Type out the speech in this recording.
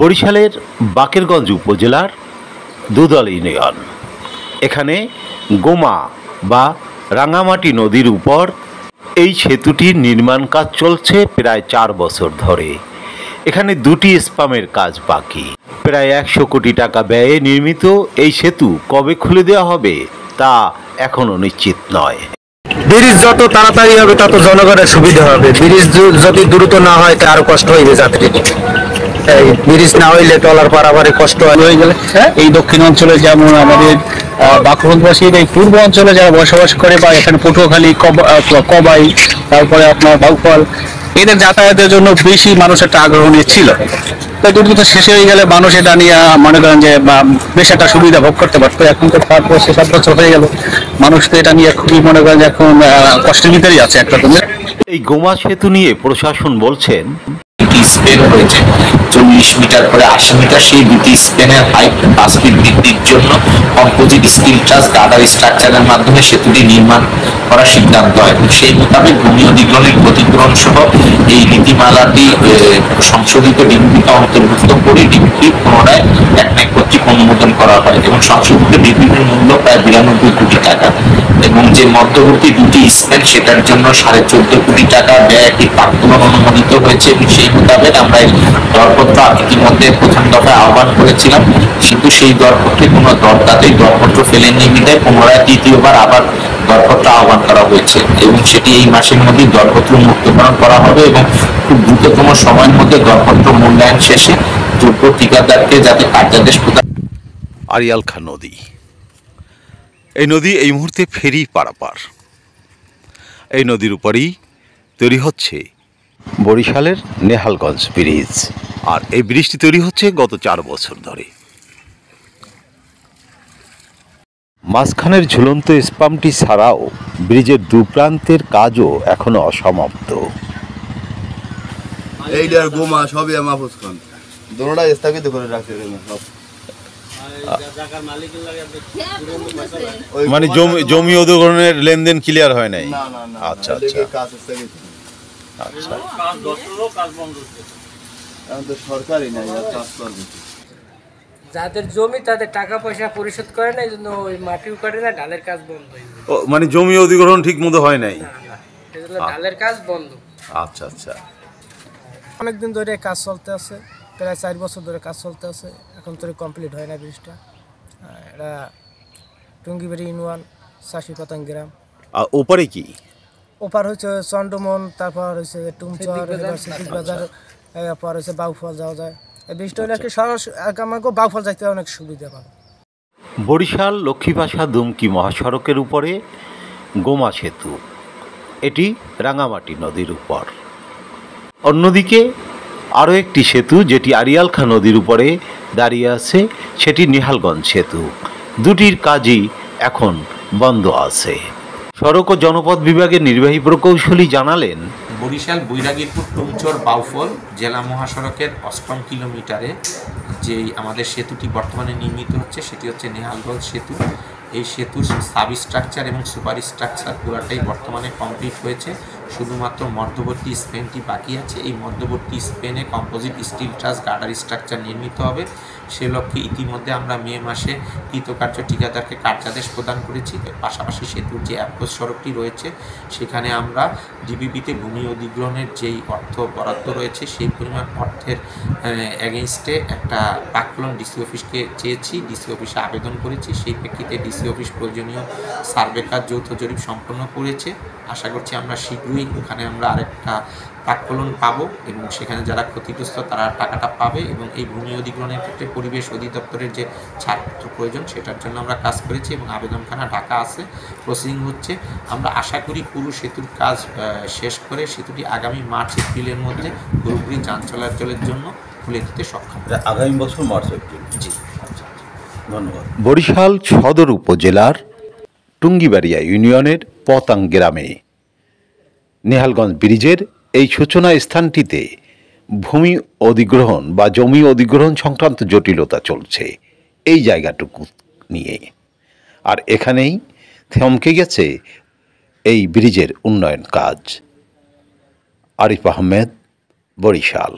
বরিশালের বাকেরগঞ্জ উপজেলার দুদল ইউনিয়ন। এখানে গোমা বা রাঙামাটি নদীর উপর এই সেতুটির নির্মাণ কাজ চলছে প্রায় 4 বছর ধরে। এখানে দুটি স্পামের কাজ বাকি। প্রায় 100 কোটি টাকা ব্যয়ে নির্মিত এই সেতু কবে খুলে দেওয়া হবে তা এখনো নিশ্চিত নয়। ব্রিজ যত তাড়াতাড়ি হবে তত জনগণের সুবিধা হবে। ব্রিজ যদি দ্রুত না হয় তা আরো কষ্ট হইবে যাত্রীদের। এই ব্রিজ না হইলে টলার পারাপারে কষ্ট হয়ে গেলে এই দক্ষিণ অঞ্চলে যেমন আমাদের বাকরগঞ্জবাসীর এই পূর্ব অঞ্চলে যারা বসবাস করে বা এখানে পটুয়াখালী, কবাই, তারপরে আপনার বাউফল, এদের যাতায়াতের জন্য বেশি মানুষ একটা আগ্রহ নিয়ে ছিল। তো দ্রুত শেষ হয়ে গেলে মানুষ এটা নিয়ে মনে করেন যে বেশ একটা সুবিধা ভোগ করতে পারতো। এখন তো 5-7 বছর হয়ে গেল, মানুষ তো এটা নিয়ে খুবই মনে করেন যে এখন কষ্টের ভিতরেই আছে এক রকমের। এই গোমা সেতু নিয়ে প্রশাসন বলছেন স্পেন হয়েছে 40 মিটার করে 80 মিটার। সেই দুটি স্পেনের হাইট 5 ফিট বৃদ্ধির জন্য কম্পোজিট স্টিল ট্রাস গার্ডার স্ট্রাকচারের মাধ্যমে সেতুটি নির্মাণ করার সিদ্ধান্ত হয়। সেই মোতাবেক ভূমি অধিগ্রহণের ক্ষতিপূরণ সহ এই নীতিমালাটি সংশোধিত ডিপিতে অন্তর্ভুক্ত করে ডিপিটি পুনরায় একনেক কর্তৃক অনুমোদন করা হয় এবং সংশোধিত ডিপিটির মূল্য প্রায় 92 কোটি টাকা এবং যে মধ্যবর্তী দুটি স্পেন সেটার জন্য 14.5 কোটি টাকা ব্যয় একটি প্রাক্কলন অনুমোদিত হয়েছে। সেই মোতাবেক আমরা এই দরপত্র ইতিমধ্যে প্রথম দফায় আহ্বান করেছিলাম, কিন্তু সেই দরপত্রে কোনো দরদাতেই দরপত্র ফেলেননি বিধায় পুনরায় দ্বিতীয়বার আবার দরপত্র আহ্বান করা হয়েছে এবং সেটি এই মাসের মধ্যে দরপত্র মুক্তকরণ করা হবে এবং খুব দ্রুততম সময়ের মধ্যে দরপত্র মূল্যায়ন শেষে যোগ্য ঠিকাদারকে যাতে কার্যাদেশ প্রদান। আড়িয়াল খাঁ নদী, এই নদী এই মুহূর্তে ফেরি পারাপার। এই নদীর উপরই তৈরি হচ্ছে বরিশালের নেহালগঞ্জ ব্রিজ, আর এই ব্রিজটি তৈরি হচ্ছে গত 4 বছর ধরে। মাঝখানের ঝুলন্ত স্পামটি ছাড়াও ব্রিজের দুপ্রান্তের কাজও এখনো অসমাপ্ত। এইটার গোমা সবই মাহফুজ খান দোনোটা স্থাপিত করে রাখছে। মানে জমি অধিগ্রহণের লেনদেন ক্লিয়ার হয় নাই? আচ্ছা আচ্ছা আচ্ছা। সরকারি নাই কাজ করবে, যাদের জমি তাদের টাকা পয়সা পরিশোধ করে না, এই জন্য ওই মাটিও কাটে না, ঢালের কাজ বন্ধ। মানে জমি অধিগ্রহণ ঠিক মতো হয় নাই, ঢালের কাজ বন্ধ। আচ্ছা আচ্ছা। অনেকদিন ধরে কাজ চলতে আছে, প্রায় 4 বছর ধরে কাজ চলতে আছে, এখন তো কমপ্লিট হয় না ব্রিজটা। এটা টুঙ্গিবাড়ি ইউনিয়ন, চাষিপাতান গ্রাম। আর ওপারে কি? ওপার হচ্ছে চন্ডমন, তারপর হচ্ছে টুমচর, সিদ্দিক বাজার, এরপর হচ্ছে বাউফল যাওয়া যায়। এই ব্রিজটা হলে কি আমাকে বাউফল যাইতে অনেক সুবিধা পাবে। বরিশাল লক্ষ্মীপাশা দুমকি মহাসড়কের উপরে গোমা সেতু, এটি রাঙামাটি নদীর উপর। অন্যদিকে আরও একটি সেতু যেটি আড়িয়াল খাঁ নদীর উপরে দাঁড়িয়ে আছে, সেটি নেহালগঞ্জ সেতু। দুটির কাজই এখন বন্ধ আছে। সড়ক ও জনপথ বিভাগের নির্বাহী প্রকৌশলী জানালেন, বরিশাল বৈরাগীরপুর টুমচর বাউফল জেলা মহাসড়কের 8ম কিলোমিটারে যেই আমাদের সেতুটি বর্তমানে নির্মিত হচ্ছে সেটি হচ্ছে নেহালগঞ্জ সেতু। এই সেতুর সাব স্ট্রাকচার এবং সুপার স্ট্রাকচার পুরাটাই বর্তমানে কমপ্লিট হয়েছে, শুধুমাত্র মধ্যবর্তী স্পেনটি বাকি আছে। এই মধ্যবর্তী স্পেনে কম্পোজিট স্টিল ট্রাস গার্ডার স্ট্রাকচার নির্মিত হবে। সে লক্ষ্যে ইতিমধ্যে আমরা মে মাসে কৃতকার্য ঠিকাদারকে কার্যাদেশ প্রদান করেছি। পাশাপাশি সেতুর যে অ্যাপ্রোচ সড়কটি রয়েছে সেখানে আমরা ডিপিপিতে ভূমি অধিগ্রহণের যেই অর্থ বরাদ্দ রয়েছে সেই পরিমাণ অর্থের এগেনস্টে একটা প্রাক্কলন ডিসি অফিসকে চেয়েছি, ডিসি অফিসে আবেদন করেছি। সেই প্রেক্ষিতে ডিসি অফিস প্রয়োজনীয় সার্ভে কাজ যৌথ জরিপ সম্পন্ন করেছে। আশা করছি আমরা শীঘ্রই ওখানে আমরা আরেকটা প্রাক্কলন পাবো এবং সেখানে যারা ক্ষতিগ্রস্ত তারা টাকাটা পাবে এবং এই ভূমি অধিগ্রহণের ক্ষেত্রে পরিবেশ অধিদপ্তরের যে ছাড়পত্র প্রয়োজন সেটার জন্য আমরা কাজ করেছি এবং আবেদনখানা ঢাকা আছে, প্রসেসিং হচ্ছে। আমরা আশা করি পুরো সেতুর কাজ শেষ করে সেতুটি আগামী মার্চ-এপ্রিলের মধ্যে পুরোপুরি যান চলাচলের জন্য খুলে দিতে সক্ষম। আগামী বছর মার্চ-এপ্রিল? জি, ধন্যবাদ। বরিশাল সদর উপজেলার টুঙ্গিবাড়িয়া ইউনিয়নের পতাং গ্রামে নেহালগঞ্জ ব্রিজের এই সূচনা স্থানটিতে ভূমি অধিগ্রহণ বা জমি অধিগ্রহণ সংক্রান্ত জটিলতা চলছে এই জায়গাটুকু নিয়ে, আর এখানেই থমকে গেছে এই ব্রিজের উন্নয়ন কাজ। আরিফ আহমেদ, বরিশাল।